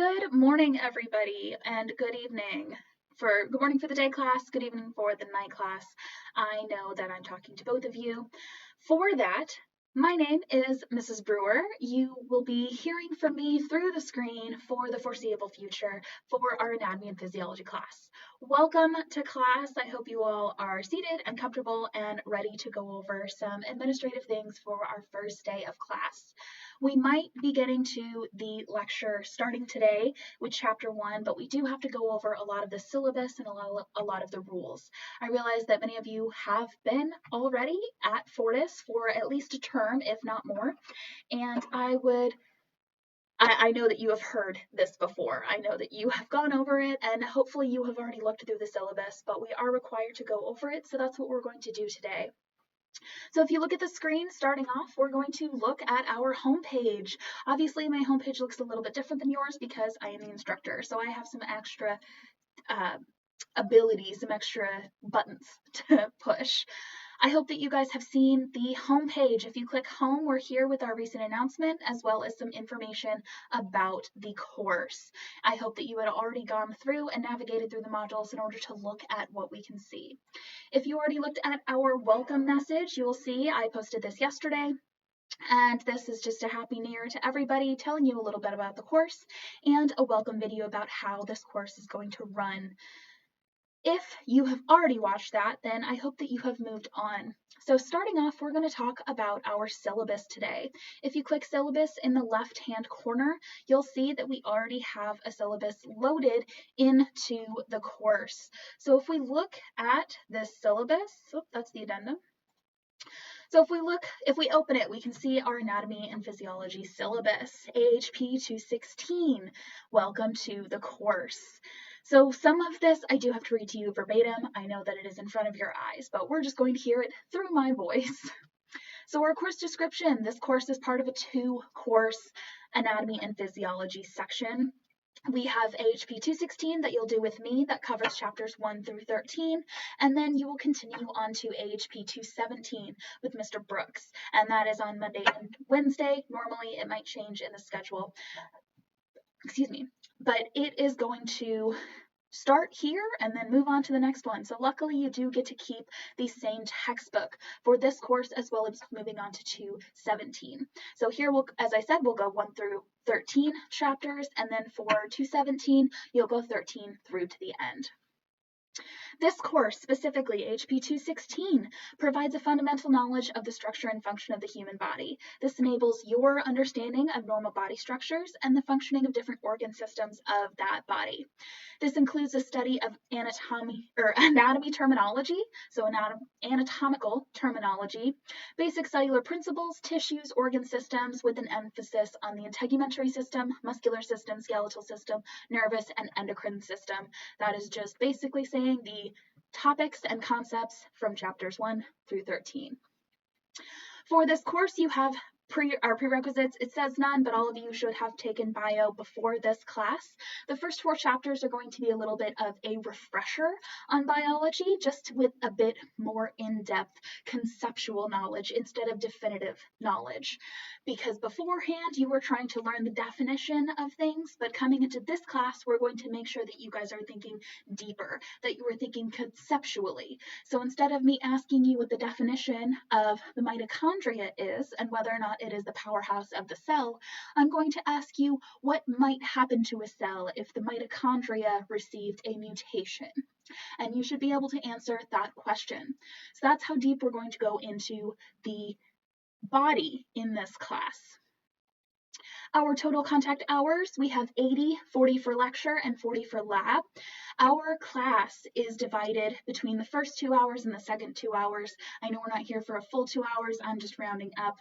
Good morning, everybody, and good morning for the day class, good evening for the night class. I know that I'm talking to both of you. For that, my name is Mrs. Brewer. You will be hearing from me through the screen for the foreseeable future for our anatomy and physiology class. Welcome to class. I hope you all are seated and comfortable and ready to go over some administrative things for our first day of class. We might be getting to the lecture starting today with chapter 1, but we do have to go over a lot of the syllabus and a lot of the rules. I realize that many of you have been already at Fortis for at least a term, if not more, and I know that you have heard this before. I know that you have gone over it, and hopefully you have already looked through the syllabus, but we are required to go over it, so that's what we're going to do today. So if you look at the screen, starting off, we're going to look at our homepage. Obviously, my homepage looks a little bit different than yours because I am the instructor, so I have some extra abilities, some extra buttons to push. I hope that you guys have seen the homepage. If you click home, we're here with our recent announcement as well as some information about the course. I hope that you had already gone through and navigated through the modules in order to look at what we can see. If you already looked at our welcome message, you will see I posted this yesterday. And this is just a happy new year to everybody, telling you a little bit about the course and a welcome video about how this course is going to run. If you have already watched that, then I hope that you have moved on. So starting off, we're going to talk about our syllabus today. If you click syllabus in the left-hand corner, you'll see that we already have a syllabus loaded into the course. So if we look at this syllabus, that's the addendum. So if we open it, we can see our anatomy and physiology syllabus, AHP 216. Welcome to the course. So some of this I do have to read to you verbatim. I know that it is in front of your eyes, but we're just going to hear it through my voice. So our course description, this course is part of a 2-course anatomy and physiology section. We have AHP 216 that you'll do with me that covers chapters 1 through 13, and then you will continue on to AHP 217 with Mr. Brooks, and that is on Monday and Wednesday. Normally it might change in the schedule, but it is going to start here and then move on to the next one. So luckily you do get to keep the same textbook for this course as well as moving on to 217. So here as I said, we'll go 1 through 13 chapters, and then for 217, you'll go 13 through to the end. This course, specifically AHP 216, provides a fundamental knowledge of the structure and function of the human body. This enables your understanding of normal body structures and the functioning of different organ systems of that body. This includes a study of anatomy terminology, so anatomical terminology, basic cellular principles, tissues, organ systems, with an emphasis on the integumentary system, muscular system, skeletal system, nervous, and endocrine system. That is just basically saying the topics and concepts from chapters 1 through 13. For this course, you have our prerequisites. It says none, but all of you should have taken bio before this class. The first 4 chapters are going to be a little bit of a refresher on biology, just with a bit more in-depth conceptual knowledge instead of definitive knowledge. Because beforehand, you were trying to learn the definition of things, but coming into this class, we're going to make sure that you guys are thinking deeper, that you are thinking conceptually. So instead of me asking you what the definition of the mitochondria is and whether or not it is the powerhouse of the cell, I'm going to ask you what might happen to a cell if the mitochondria received a mutation. And you should be able to answer that question. So that's how deep we're going to go into the body in this class. Our total contact hours, we have 80, 40 for lecture, and 40 for lab. Our class is divided between the first 2 hours and the second 2 hours. I know we're not here for a full 2 hours, I'm just rounding up.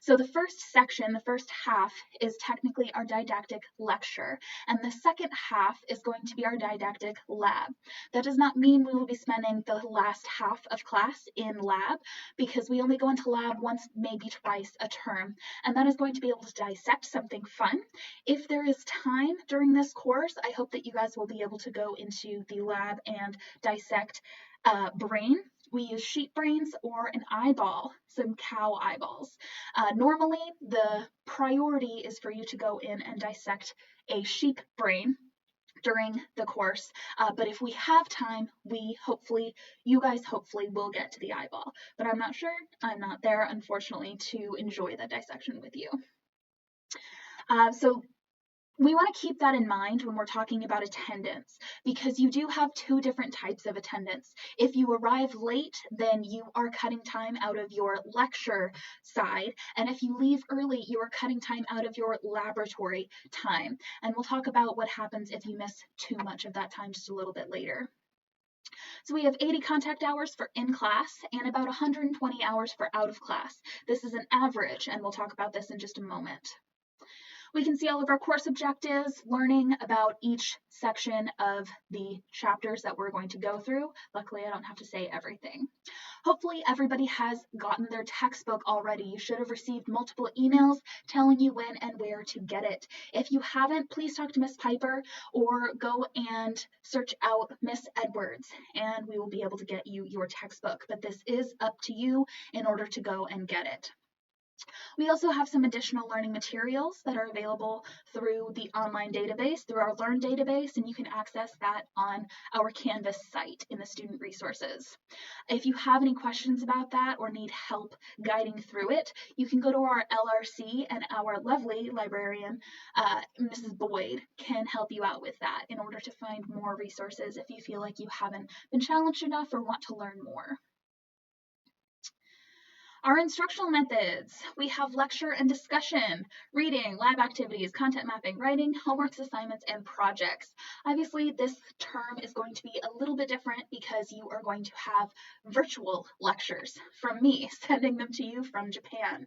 So the first section, the first half, is technically our didactic lecture, and the second half is going to be our didactic lab. That does not mean we will be spending the last half of class in lab, because we only go into lab once, maybe twice a term, and that is going to be able to dissect something fun. If there is time during this course, I hope that you guys will be able to go into the lab and dissect brain. We use sheep brains or an eyeball, some cow eyeballs. Normally, the priority is for you to go in and dissect a sheep brain during the course, but if we have time, you guys hopefully will get to the eyeball, but I'm not sure. I'm not there, unfortunately, to enjoy that dissection with you. So we want to keep that in mind when we're talking about attendance, because you do have two different types of attendance. If you arrive late, then you are cutting time out of your lecture side, and if you leave early, you are cutting time out of your laboratory time. And we'll talk about what happens if you miss too much of that time just a little bit later. So we have 80 contact hours for in class and about 120 hours for out of class. This is an average, and we'll talk about this in just a moment. We can see all of our course objectives, learning about each section of the chapters that we're going to go through. Luckily, I don't have to say everything. Hopefully, everybody has gotten their textbook already. You should have received multiple emails telling you when and where to get it. If you haven't, please talk to Miss Piper or go and search out Miss Edwards, and we will be able to get you your textbook. But this is up to you in order to go and get it. We also have some additional learning materials that are available through the online database, through our Learn database, and you can access that on our Canvas site in the student resources. If you have any questions about that or need help guiding through it, you can go to our LRC, and our lovely librarian, Mrs. Boyd, can help you out with that in order to find more resources if you feel like you haven't been challenged enough or want to learn more. Our instructional methods, we have lecture and discussion, reading, lab activities, content mapping, writing, homeworks, assignments, and projects. Obviously, this term is going to be a little bit different because you are going to have virtual lectures from me, sending them to you from Japan.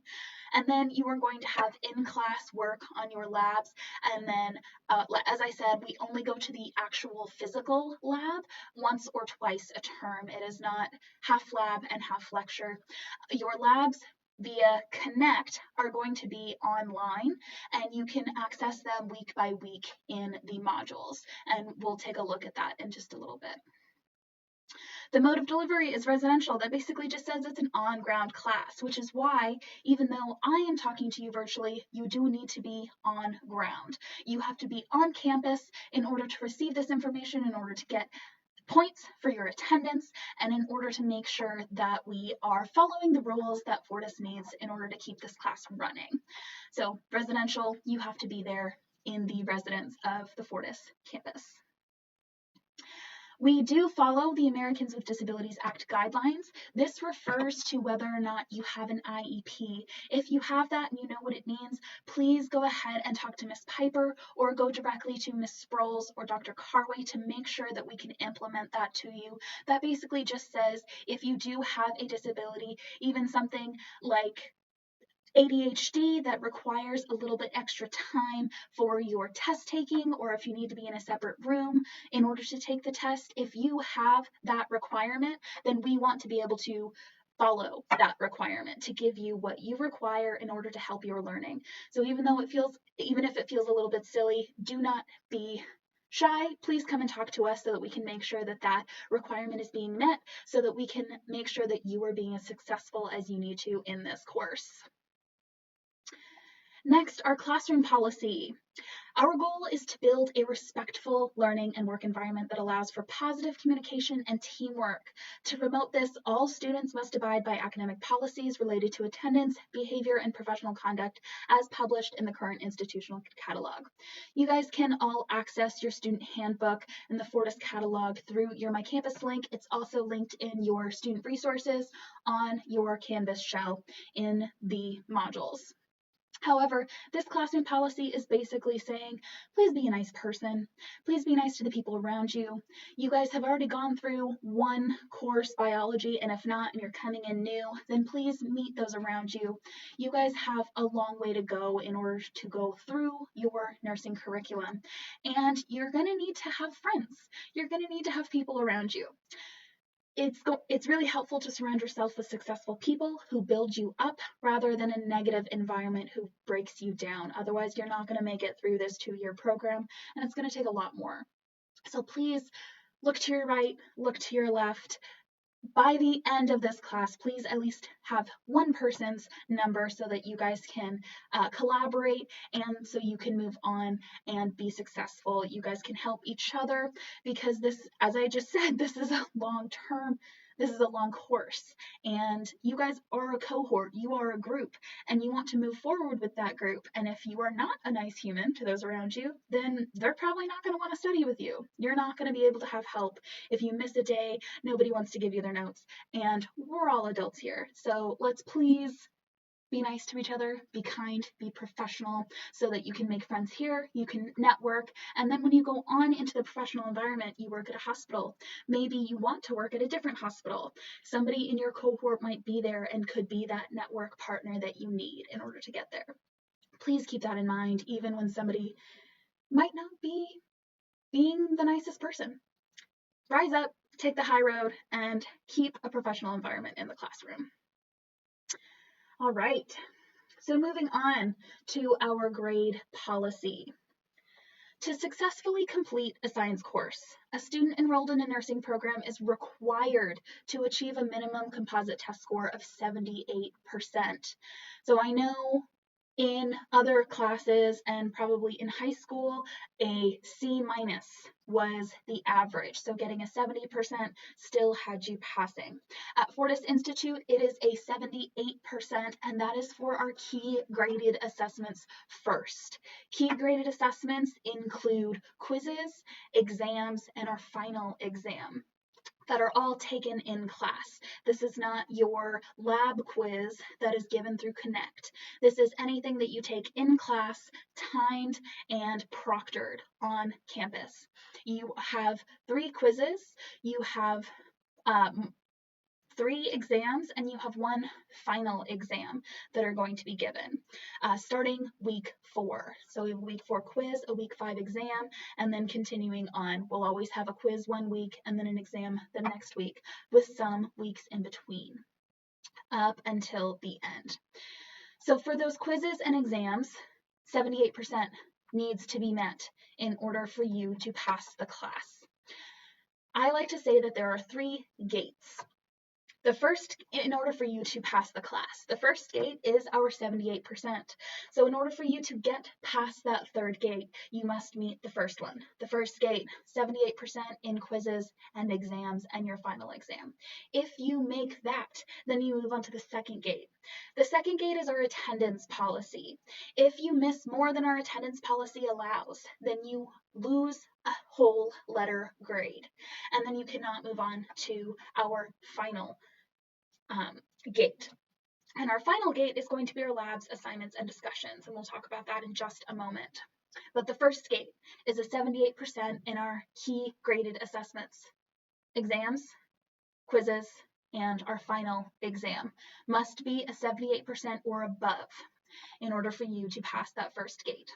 And then you are going to have in-class work on your labs. And then, as I said, we only go to the actual physical lab once or twice a term. It is not half lab and half lecture. Your labs via Connect are going to be online, and you can access them week by week in the modules. And we'll take a look at that in just a little bit. The mode of delivery is residential. That basically just says it's an on-ground class, which is why, even though I am talking to you virtually, you do need to be on ground. You have to be on campus in order to receive this information, in order to get points for your attendance, and in order to make sure that we are following the rules that Fortis needs in order to keep this class running. So residential, you have to be there in the residence of the Fortis campus. We do follow the Americans with Disabilities Act guidelines. This refers to whether or not you have an IEP. If you have that and you know what it means, please go ahead and talk to Miss Piper or go directly to Miss Sproles or Dr. Carway to make sure that we can implement that to you. That basically just says if you do have a disability, even something like ADHD that requires a little bit extra time for your test taking, or if you need to be in a separate room in order to take the test, if you have that requirement, then we want to be able to follow that requirement to give you what you require in order to help your learning. So even if it feels a little bit silly, do not be shy. Please come and talk to us so that we can make sure that that requirement is being met, so that we can make sure that you are being as successful as you need to in this course. Next, our classroom policy. Our goal is to build a respectful learning and work environment that allows for positive communication and teamwork. To promote this, all students must abide by academic policies related to attendance, behavior, and professional conduct as published in the current institutional catalog. You guys can all access your student handbook and the Fortis catalog through your My Campus link. It's also linked in your student resources on your Canvas shell in the modules. However, this classroom policy is basically saying, please be a nice person. Please be nice to the people around you. You guys have already gone through one course, biology, and if not, and you're coming in new, then please meet those around you. You guys have a long way to go in order to go through your nursing curriculum. And you're going to need to have friends. You're going to need to have people around you. It's really helpful to surround yourself with successful people who build you up rather than a negative environment who breaks you down. Otherwise, you're not going to make it through this 2-year program, and it's going to take a lot more. So please look to your right, look to your left, by the end of this class, please at least have one person's number so that you guys can collaborate and so you can move on and be successful. You guys can help each other because this, as I just said, this is a long term. This is a long course, and you guys are a cohort, you are a group, and you want to move forward with that group. And if you are not a nice human to those around you, then they're probably not going to want to study with you. You're not going to be able to have help. If you miss a day, nobody wants to give you their notes, and we're all adults here. So let's please be nice to each other, be kind, be professional so that you can make friends here, you can network, and then when you go on into the professional environment, you work at a hospital. Maybe you want to work at a different hospital. Somebody in your cohort might be there and could be that network partner that you need in order to get there. Please keep that in mind, even when somebody might not be being the nicest person. Rise up, take the high road, and keep a professional environment in the classroom. All right, so moving on to our grade policy. To successfully complete a science course, a student enrolled in a nursing program is required to achieve a minimum composite test score of 78%. So I know in other classes and probably in high school, a C- was the average. So getting a 70% still had you passing. At Fortis Institute, it is a 78%, and that is for our key graded assessments first. Key graded assessments include quizzes, exams, and our final exam that are all taken in class. This is not your lab quiz that is given through Connect. This is anything that you take in class, timed and proctored on campus. You have 3 quizzes, you have 3 exams, and you have 1 final exam that are going to be given starting week 4. So we have a week 4 quiz, a week 5 exam, and then continuing on. We'll always have a quiz one week and then an exam the next week with some weeks in between up until the end. So for those quizzes and exams, 78% needs to be met in order for you to pass the class. I like to say that there are 3 gates. The first, in order for you to pass the class, the first gate is our 78%. So in order for you to get past that third gate, you must meet the first one. The first gate, 78% in quizzes and exams and your final exam. If you make that, then you move on to the second gate. The second gate is our attendance policy. If you miss more than our attendance policy allows, then you lose a whole letter grade, and then you cannot move on to our final gate. And our final gate is going to be our labs, assignments, and discussions, and we'll talk about that in just a moment. But the first gate is a 78% in our key graded assessments. Exams, quizzes, and our final exam must be a 78% or above in order for you to pass that first gate.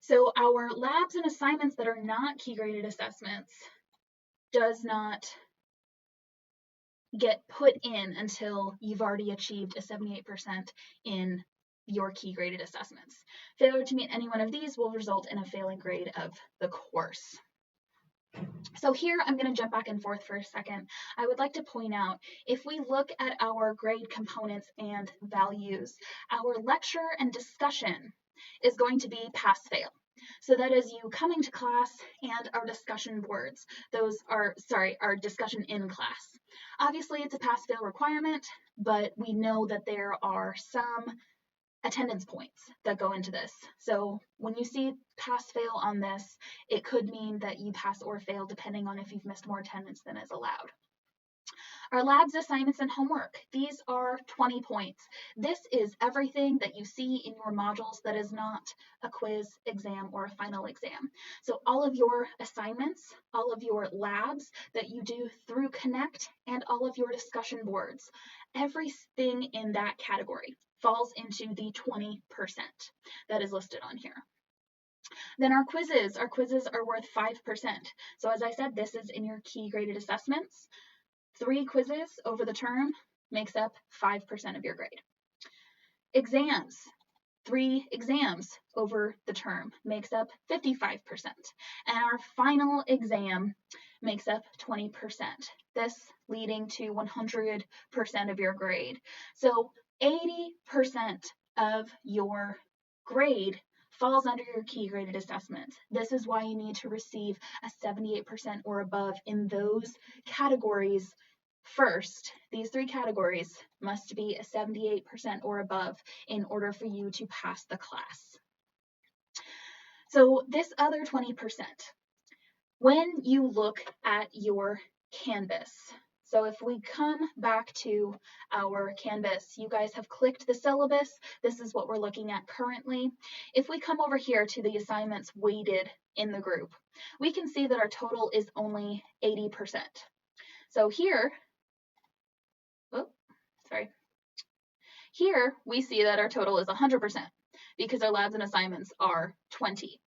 So our labs and assignments that are not key graded assessments does not get put in until you've already achieved a 78% in your key graded assessments. Failure to meet any one of these will result in a failing grade of the course. So here I'm going to jump back and forth for a second. I would like to point out, if we look at our grade components and values, our lecture and discussion is going to be pass-fail. So that is you coming to class and our discussion boards. Those are, our discussion in class. Obviously, it's a pass-fail requirement, but we know that there are some attendance points that go into this. So when you see pass-fail on this, it could mean that you pass or fail depending on if you've missed more attendance than is allowed. Our labs, assignments, and homework, these are 20 points. This is everything that you see in your modules that is not a quiz, exam, or a final exam. So all of your assignments, all of your labs that you do through Connect, and all of your discussion boards, everything in that category falls into the 20% that is listed on here. Then our quizzes are worth 5%. So as I said, this is in your key graded assessments. 3 quizzes over the term makes up 5% of your grade. Exams, 3 exams over the term makes up 55%. And our final exam makes up 20%, this leading to 100% of your grade. So 80% of your grade falls under your key graded assessment. This is why you need to receive a 78% or above in those categories first. These 3 categories must be a 78% or above in order for you to pass the class. So this other 20%, when you look at your Canvas, so if we come back to our Canvas, you guys have clicked the syllabus. This is what we're looking at currently. If we come over here to the assignments weighted in the group, we can see that our total is only 80%. So here, here we see that our total is 100% because our labs and assignments are 20.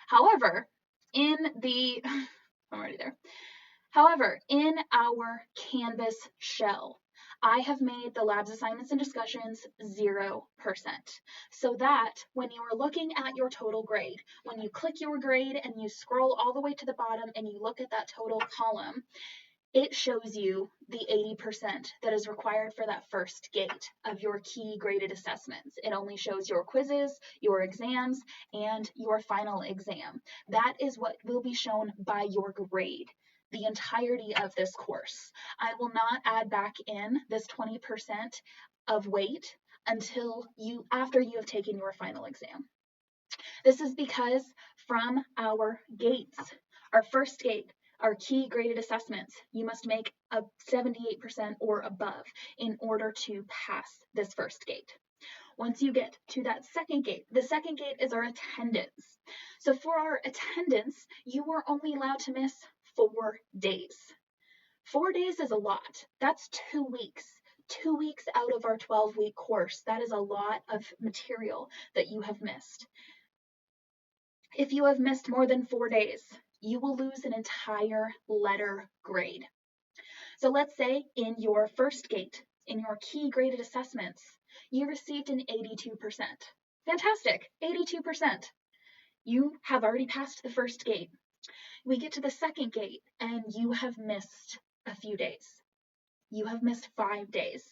However, in the, I'm already there. However, in our Canvas shell, I have made the labs, assignments, and discussions 0%. So that when you are looking at your total grade, when you click your grade and you scroll all the way to the bottom and you look at that total column, it shows you the 80% that is required for that first gate of your key graded assessments. It only shows your quizzes, your exams, and your final exam. That is what will be shown by your grade the entirety of this course. I will not add back in this 20% of weight until after you have taken your final exam. This is because from our gates, our first gate, our key graded assessments, you must make a 78% or above in order to pass this first gate. Once you get to that second gate, the second gate is our attendance. So for our attendance, you are only allowed to miss 4 days. 4 days is a lot. That's 2 weeks. 2 weeks out of our 12-week course. That is a lot of material that you have missed. If you have missed more than 4 days, you will lose an entire letter grade. So let's say in your first gate, in your key graded assessments, you received an 82%. Fantastic, 82%. You have already passed the first gate. We get to the second gate and you have missed a few days. You have missed 5 days.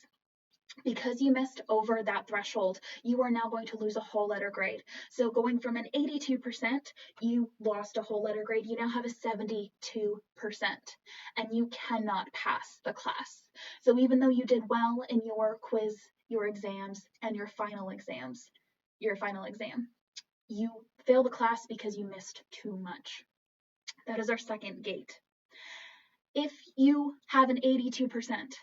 Because you missed over that threshold, you are now going to lose a whole letter grade. So going from an 82%, you lost a whole letter grade. You now have a 72%, and you cannot pass the class. So even though you did well in your quiz, your exams, and your final exam, you fail the class because you missed too much. That is our second gate. If you have an 82%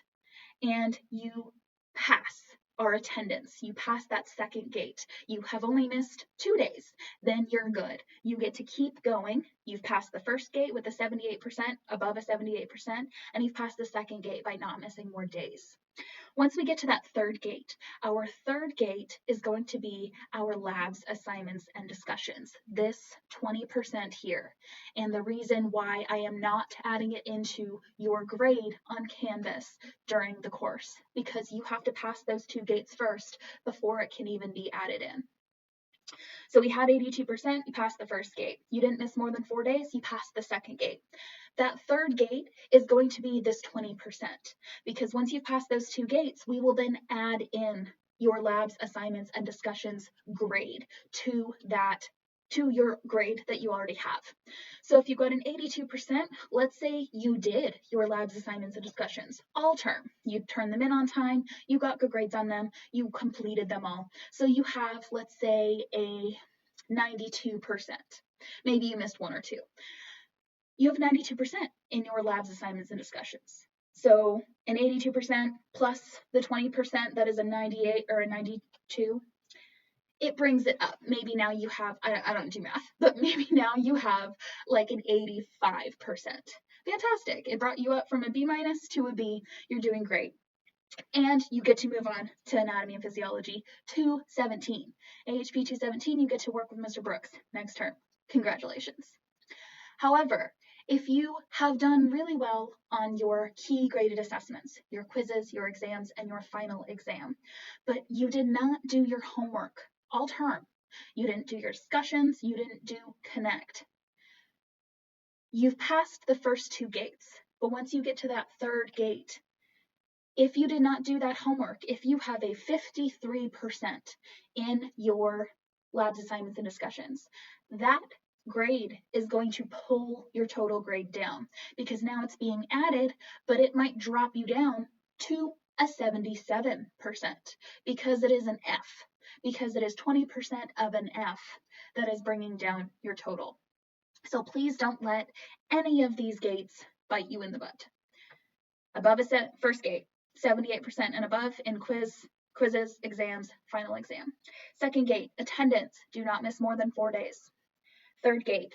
and you pass our attendance, you pass that second gate, you have only missed 2 days, then you're good. You get to keep going. You've passed the first gate with a 78%, above a 78%, and you've passed the second gate by not missing more days. Once we get to that third gate, our third gate is going to be our labs, assignments, and discussions, this 20% here. And the reason why I am not adding it into your grade on Canvas during the course, because you have to pass those 2 gates first before it can even be added in. So we had 82%, you passed the first gate. You didn't miss more than 4 days, you passed the second gate. That third gate is going to be this 20%, because once you've passed those 2 gates, we will then add in your labs, assignments, and discussions grade to your grade that you already have. So if you got an 82%, let's say you did your labs, assignments, and discussions all term. You turned them in on time, you got good grades on them, you completed them all. So you have, let's say, a 92%. Maybe you missed 1 or 2. You have 92% in your labs, assignments, and discussions. So an 82% plus the 20%, that is a 98 or a 92. It brings it up. Maybe now you have, I don't do math, but maybe now you have like an 85%. Fantastic. It brought you up from a B- to a B. You're doing great. And you get to move on to anatomy and physiology 217. AHP 217, you get to work with Mr. Brooks next term. Congratulations. However, if you have done really well on your key graded assessments, your quizzes, your exams, and your final exam, but you did not do your homework all term, you didn't do your discussions, you didn't do Connect, you've passed the first 2 gates, but once you get to that 3rd gate, if you did not do that homework, if you have a 53% in your labs, assignments, and discussions, that grade is going to pull your total grade down because now it's being added, but it might drop you down to a 77% because it is an F, because it is 20% of an F that is bringing down your total. So please don't let any of these gates bite you in the butt. Above a first gate, 78% and above in quizzes, exams, final exam. Second gate, attendance, do not miss more than 4 days. Third gate,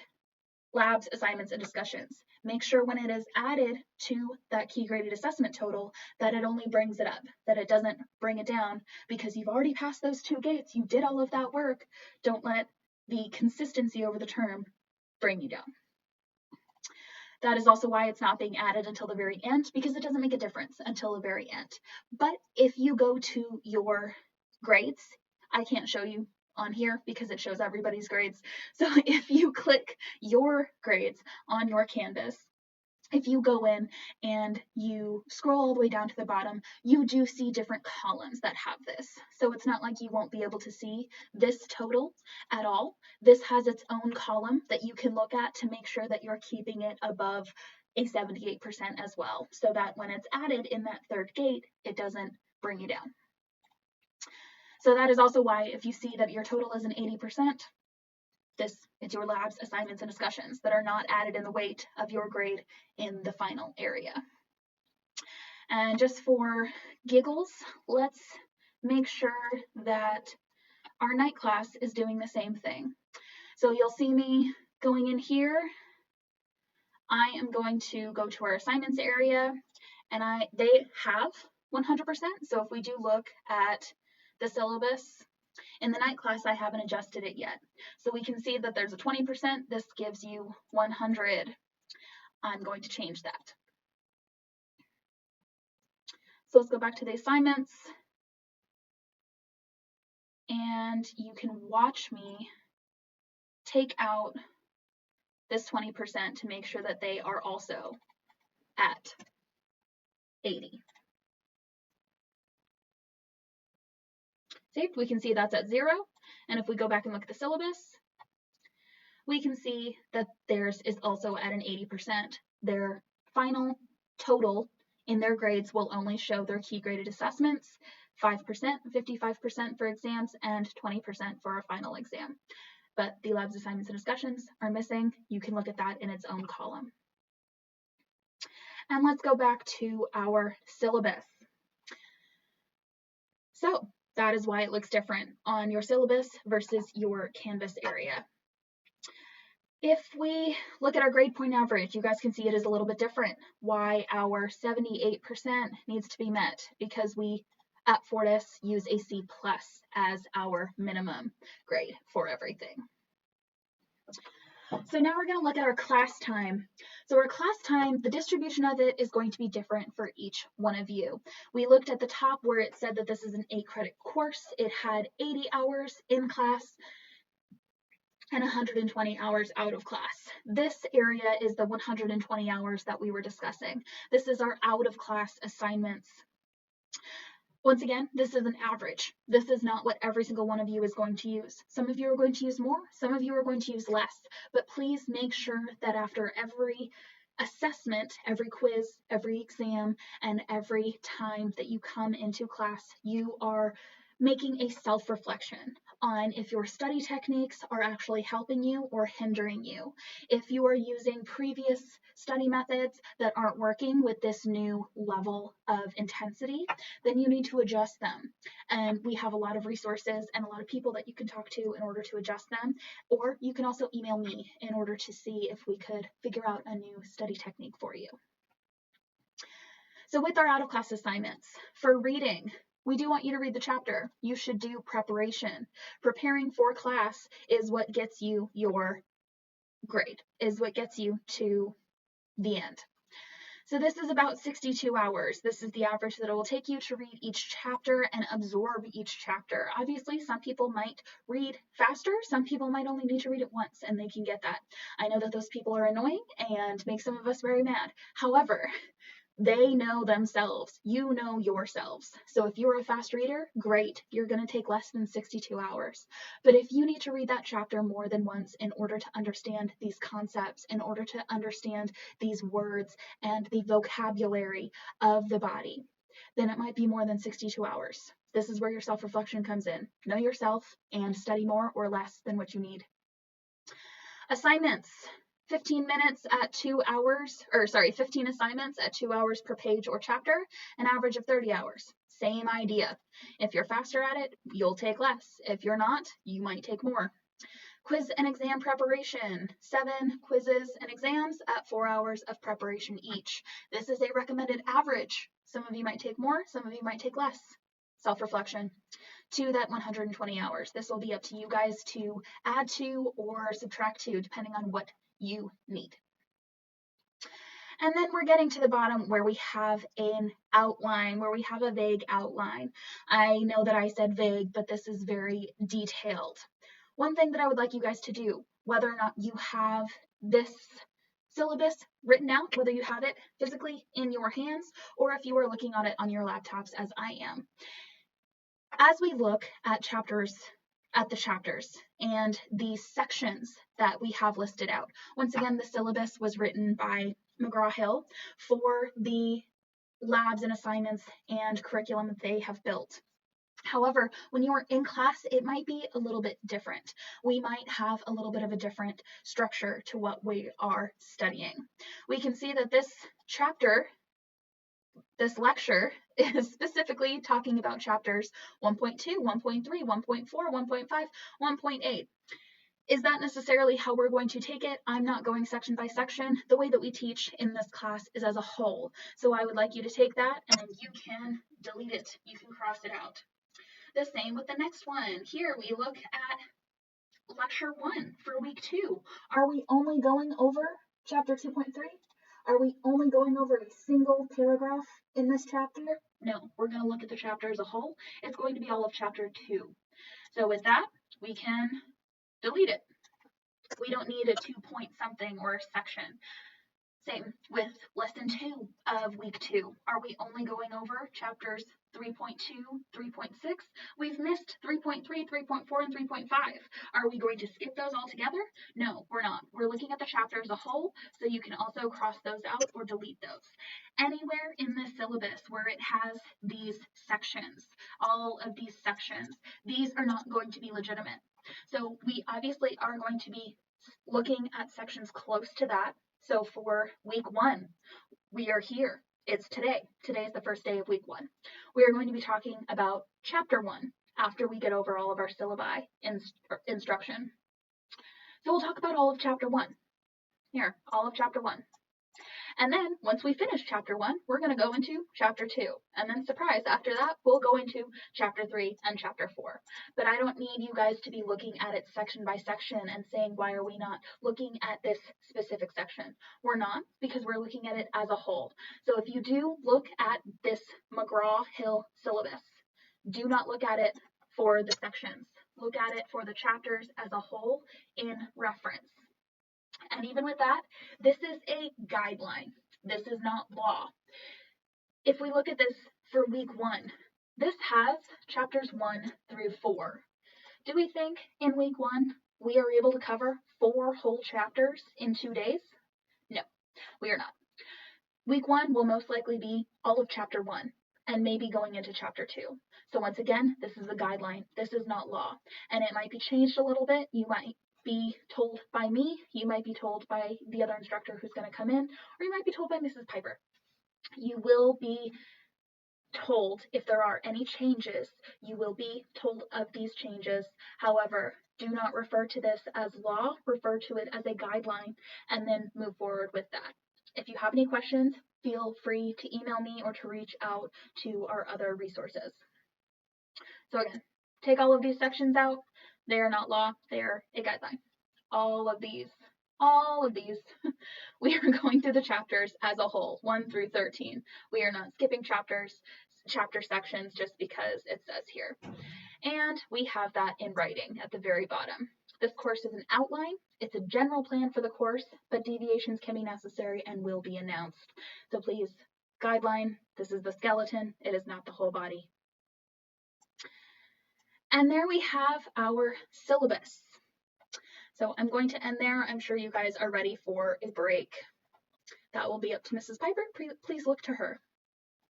labs, assignments, and discussions. Make sure when it is added to that key graded assessment total that it only brings it up, that it doesn't bring it down because you've already passed those 2 gates. You did all of that work. Don't let the consistency over the term bring you down. That is also why it's not being added until the very end, because it doesn't make a difference until the very end. But if you go to your grades, I can't show you on here because it shows everybody's grades. So if you click your grades on your Canvas, if you go in and you scroll all the way down to the bottom, you do see different columns that have this. So it's not like you won't be able to see this total at all. This has its own column that you can look at to make sure that you're keeping it above a 78% as well, so that when it's added in that 3rd gate, it doesn't bring you down. So that is also why if you see that your total is an 80%, it's your labs, assignments, and discussions that are not added in the weight of your grade in the final area. And just for giggles, let's make sure that our night class is doing the same thing. So you'll see me going in here. I am going to go to our assignments area, and they have 100%. So if we do look at the syllabus, in the night class, I haven't adjusted it yet. So we can see that there's a 20%. This gives you 100. I'm going to change that. So let's go back to the assignments. And you can watch me take out this 20% to make sure that they are also at 80. See, we can see that's at 0. And if we go back and look at the syllabus, we can see that theirs is also at an 80%. Their final total in their grades will only show their key graded assessments, 5%, 55% for exams, and 20% for a final exam. But the labs, assignments, and discussions are missing. You can look at that in its own column. And let's go back to our syllabus. So that is why it looks different on your syllabus versus your Canvas area. If we look at our grade point average, you guys can see it is a little bit different. Why our 78% needs to be met, because we at Fortis use a C+ as our minimum grade for everything. So now we're going to look at our class time. So our class time, the distribution of it is going to be different for each one of you. We looked at the top where it said that this is an 8-credit course. It had 80 hours in class and 120 hours out of class. This area is the 120 hours that we were discussing. This is our out of class assignments. Once again, this is an average. This is not what every single one of you is going to use. Some of you are going to use more, some of you are going to use less, but please make sure that after every assessment, every quiz, every exam, and every time that you come into class, you are making a self-reflection on if your study techniques are actually helping you or hindering you. If you are using previous study methods that aren't working with this new level of intensity, then you need to adjust them. And we have a lot of resources and a lot of people that you can talk to in order to adjust them. Or you can also email me in order to see if we could figure out a new study technique for you. So with our out-of-class assignments, for reading, we do want you to read the chapter. You should do preparation. Preparing for class is what gets you your grade, is what gets you to the end. So this is about 62 hours. This is the average that it will take you to read each chapter and absorb each chapter. Obviously, some people might read faster. Some people might only need to read it once and they can get that. I know that those people are annoying and make some of us very mad. However, they know themselves. You know yourselves. So if you're a fast reader, great. You're going to take less than 62 hours. But if you need to read that chapter more than once in order to understand these concepts, in order to understand these words and the vocabulary of the body, then it might be more than 62 hours. This is where your self-reflection comes in. Know yourself and study more or less than what you need. Assignments. 15 minutes at 2 hours, 15 assignments at 2 hours per page or chapter, an average of 30 hours. Same idea. If you're faster at it, you'll take less. If you're not, you might take more. Quiz and exam preparation. 7 quizzes and exams at 4 hours of preparation each. This is a recommended average. Some of you might take more, some of you might take less. Self-reflection. To that 120 hours. This will be up to you guys to add to or subtract to, depending on what you need. And then we're getting to the bottom where we have an outline, where we have a vague outline. I know that I said vague, but this is very detailed. One thing that I would like you guys to do, whether or not you have this syllabus written out, whether you have it physically in your hands, or if you are looking at it on your laptops as I am. As we look at the chapters and the sections that we have listed out, once again, the syllabus was written by McGraw for the labs and assignments and curriculum that they have built. However, when you are in class, it might be a little bit different. We might have a little bit of a different structure to what we are studying. We can see that this lecture is specifically talking about chapters 1.2, 1.3, 1.4, 1.5, 1.8. Is that necessarily how we're going to take it? I'm not going section by section. The way that we teach in this class is as a whole. So I would like you to take that and then you can delete it. You can cross it out. The same with the next one. Here we look at lecture 1 for week 2. Are we only going over chapter 2.3? Are we only going over a single paragraph in this chapter? No, we're going to look at the chapter as a whole. It's going to be all of chapter 2. So with that, we can delete it. We don't need a 2-point something or a section. Same with lesson 2 of week 2. Are we only going over chapters 3.2, 3.6? We've missed 3.3, 3.4, and 3.5. Are we going to skip those altogether? No, we're not. We're looking at the chapter as a whole, so you can also cross those out or delete those. Anywhere in the syllabus where it has these sections, all of these sections, these are not going to be legitimate. So we obviously are going to be looking at sections close to that. So for week 1, we are here. It's today. Today is the first day of week 1. We are going to be talking about chapter 1 after we get over all of our syllabi instruction. So we'll talk about all of chapter 1. Here, all of chapter 1. And then once we finish chapter 1, we're going to go into chapter 2. And then surprise, after that, we'll go into chapter 3 and chapter 4. But I don't need you guys to be looking at it section by section and saying, why are we not looking at this specific section? We're not, because we're looking at it as a whole. So if you do look at this McGraw-Hill syllabus, do not look at it for the sections. Look at it for the chapters as a whole in reference. And even with that, this is a guideline. This is not law. If we look at this for week 1, this has chapters 1 through 4. Do we think in week 1 we are able to cover 4 whole chapters in 2 days? No, we are not. Week 1 will most likely be all of chapter 1 and maybe going into chapter 2. So once again, this is a guideline. This is not law. And it might be changed a little bit. You might be told by me, you might be told by the other instructor who's going to come in, or you might be told by Mrs. Piper. You will be told if there are any changes, you will be told of these changes. However, do not refer to this as law, refer to it as a guideline, and then move forward with that. If you have any questions, feel free to email me or to reach out to our other resources. So again, take all of these sections out. They are not law, they are a guideline. All of these all of these, we are going through the chapters as a whole, 1 through 13. We are not skipping chapter sections just because it says here. And we have that in writing at the very bottom. This course is an outline. It's a general plan for the course, but deviations can be necessary and will be announced. So please, guideline, this is the skeleton, it is not the whole body. And there we have our syllabus. So I'm going to end there. I'm sure you guys are ready for a break. That will be up to Mrs. Piper. Please look to her.